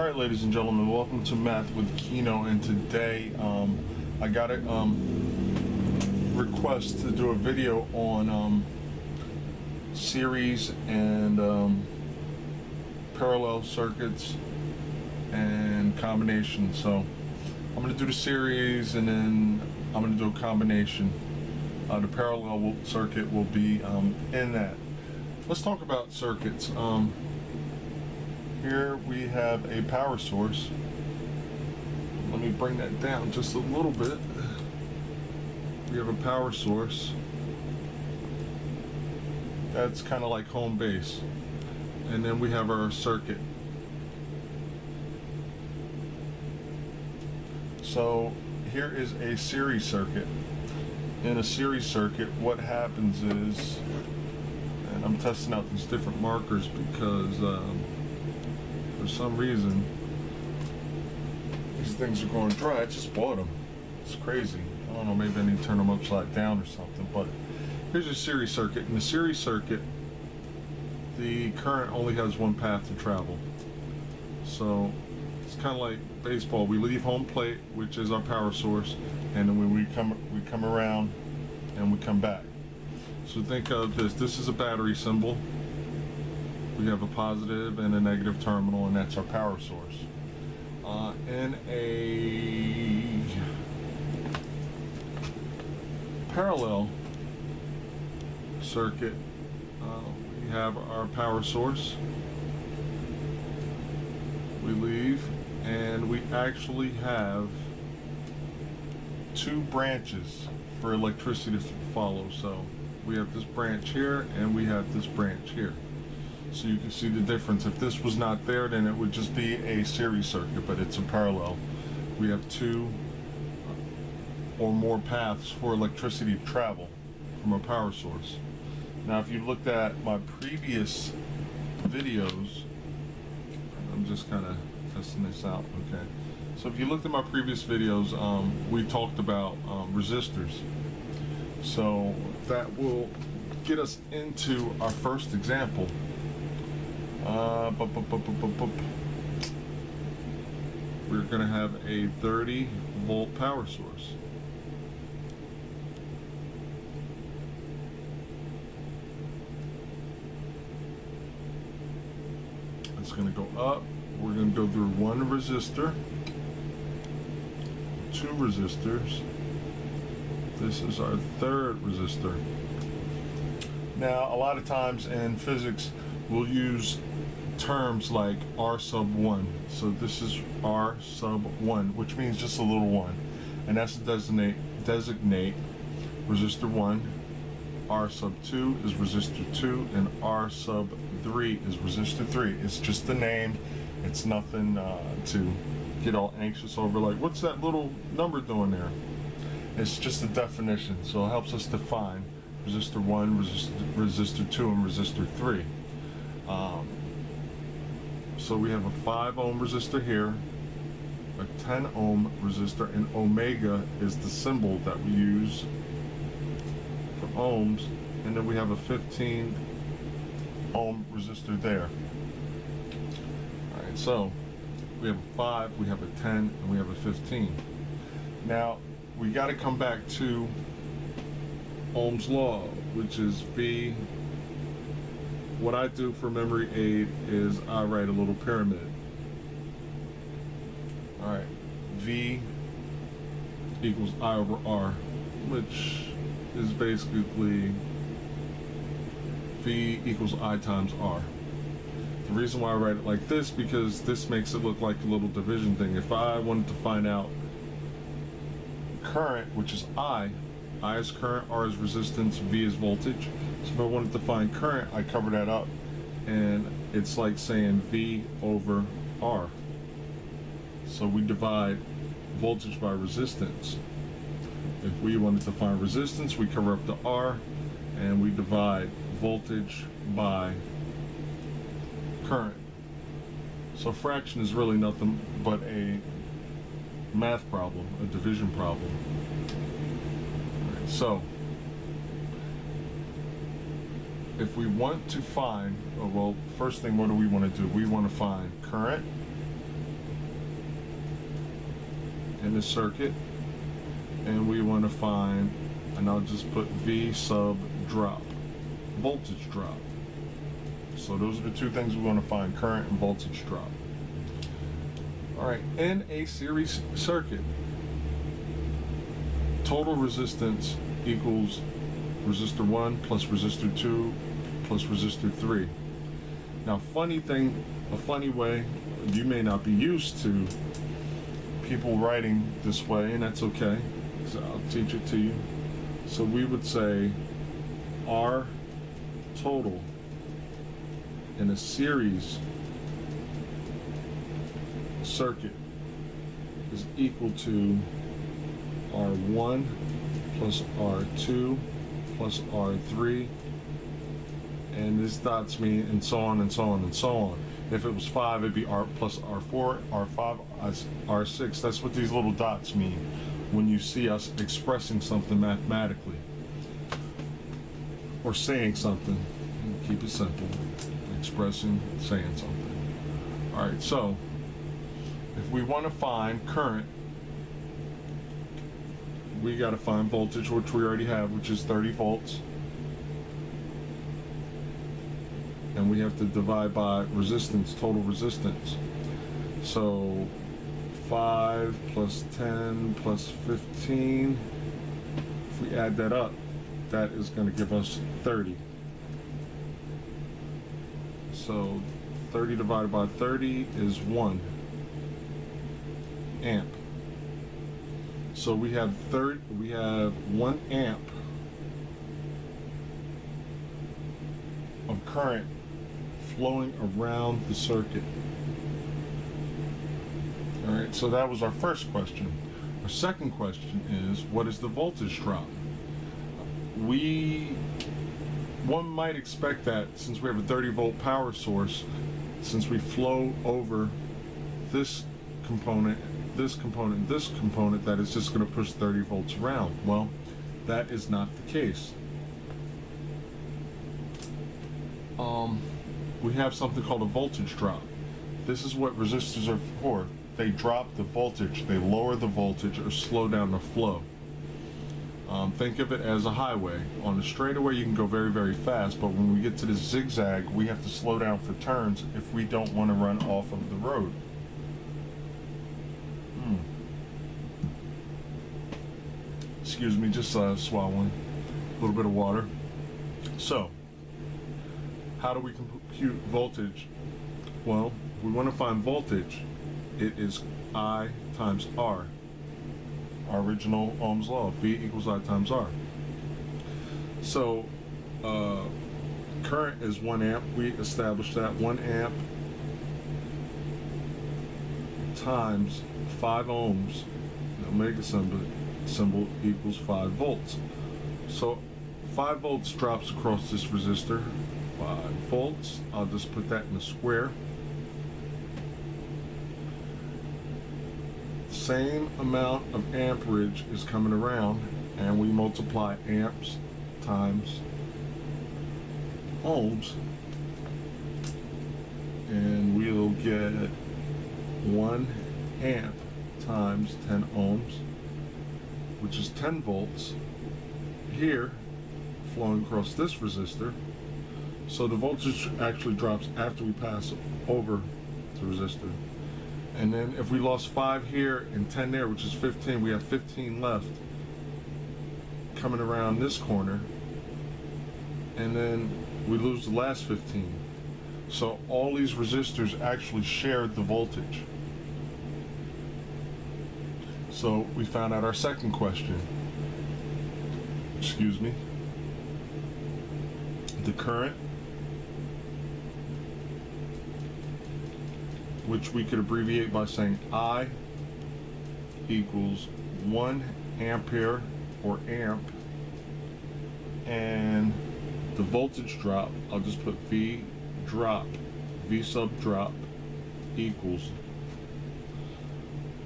Alright, ladies and gentlemen, welcome to Math with Kieno, and today I got a request to do a video on series and parallel circuits and combination. So I'm going to do the series and then I'm going to do a combination. The parallel circuit will be in that. Let's talk about circuits. Here we have a power source. Let me bring that down just a little bit. We have a power source. That's kind of like home base. And then we have our circuit. So here is a series circuit. In a series circuit, what happens is, and I'm testing out these different markers because for some reason these things are going dry. I just bought them. It's crazy. I don't know, maybe I need to turn them upside down or something. But here's a series circuit. In the series circuit, the current only has one path to travel. So it's kind of like baseball. We leave home plate, which is our power source, and then when we come around and we come back. So think of this. This is a battery symbol. We have a positive and a negative terminal, and that's our power source. In a parallel circuit, we have our power source. We leave, and we actually have two branches for electricity to follow. So we have this branch here and we have this branch here. So you can see the difference. If this was not there, then it would just be a series circuit, but it's a parallel. We have two or more paths for electricity to travel from a power source. Now if you looked at my previous videos, I'm just kind of testing this out, okay? So if you looked at my previous videos, we talked about resistors. So that will get us into our first example. We're going to have a 30 volt power source. It's going to go up. We're going to go through one resistor, two resistors. This is our third resistor. Now, a lot of times in physics, we'll use terms like R sub 1. So this is R sub 1, which means just a little one. And that's to designate resistor 1. R sub 2 is resistor 2, and R sub 3 is resistor 3. It's just a name. It's nothing to get all anxious over, like, what's that little number doing there? It's just a definition, so it helps us define resistor 1, resistor 2, and resistor 3. So we have a 5 ohm resistor here, a 10 ohm resistor, and omega is the symbol that we use for ohms, and then we have a 15 ohm resistor there. Alright, so we have a 5, we have a 10, and we have a 15. Now we got to come back to Ohm's law, which is V. What I do for memory aid is I write a little pyramid. Alright, V equals I over R, which is basically V equals I times R. The reason why I write it like this, because this makes it look like a little division thing. If I wanted to find out current, which is I is current, R is resistance, V is voltage. So if I wanted to find current, I cover that up, and it's like saying V over R. So we divide voltage by resistance. If we wanted to find resistance, we cover up the R, and we divide voltage by current. So fraction is really nothing but a math problem, a division problem. Right, so if we want to find, well, first thing, what do we want to do? We want to find current, in the circuit, and we want to find, and I'll just put V sub drop, voltage drop. So those are the two things we want to find, current and voltage drop. All right, in a series circuit, total resistance equals resistor 1 plus resistor 2 plus resistor 3. Now, a funny way, you may not be used to people writing this way, and that's okay, so I'll teach it to you. So we would say R total in a series circuit is equal to R1 plus R2 plus R3, and this dots me, and so on and so on and so on. If it was 5, it'd be R plus R4, R5, R6. That's what these little dots mean when you see us expressing something mathematically or saying something. Keep it simple. Expressing, saying something. All right, so if we want to find current, we got to find voltage, which we already have, which is 30 volts. And we have to divide by resistance, total resistance. So 5 plus 10 plus 15, if we add that up, that is going to give us 30. So 30 divided by 30 is 1 amp. So we have 1 amp of current flowing around the circuit. All right, so that was our first question. Our second question is, what is the voltage drop? One might expect that since we have a 30 volt power source, since we flow over this component, this component, this component, that it's just going to push 30 volts around. Well, that is not the case. We have something called a voltage drop. This is what resistors are for. They drop the voltage, they lower the voltage or slow down the flow. Think of it as a highway. On a straightaway you can go very, very fast, but when we get to this zigzag, we have to slow down for turns if we don't want to run off of the road. Excuse me, just swallowing a little bit of water. So, how do we compute voltage? Well, we want to find voltage. It is I times R. Our original Ohm's law, V equals I times R. So, current is 1 amp. We established that 1 amp times 5 ohms, the omega symbol equals 5 volts. So 5 volts drops across this resistor. 5 volts, I'll just put that in a square. Same amount of amperage is coming around, and we multiply amps times ohms, and we'll get 1 amp times 10 ohms, which is 10 volts here flowing across this resistor. So the voltage actually drops after we pass over the resistor. And then if we lost 5 here and 10 there, which is 15, we have 15 left coming around this corner, and then we lose the last 15. So all these resistors actually shared the voltage. So we found out our second question. Excuse me. The current, which we could abbreviate by saying I equals 1 ampere or amp, and the voltage drop, I'll just put V drop, V sub drop equals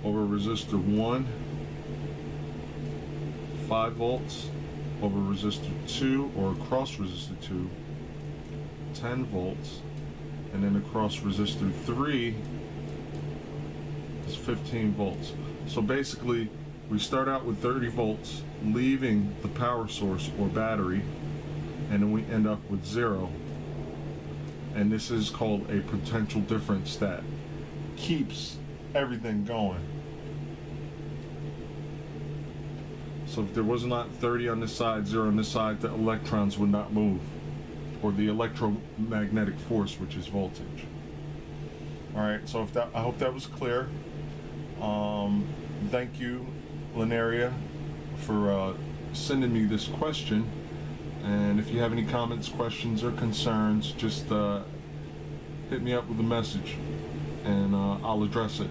over resistor 1, 5 volts, over resistor 2 or across resistor 2, 10 volts, and then across resistor 3, is 15 volts. So basically, we start out with 30 volts, leaving the power source or battery, and then we end up with 0. And this is called a potential difference that keeps everything going. So if there was not 30 on this side, 0 on this side, the electrons would not move, or the electromagnetic force, which is voltage. All right, so I hope that was clear. Thank you, Linaria, for sending me this question. And if you have any comments, questions, or concerns, just hit me up with a message, and I'll address it.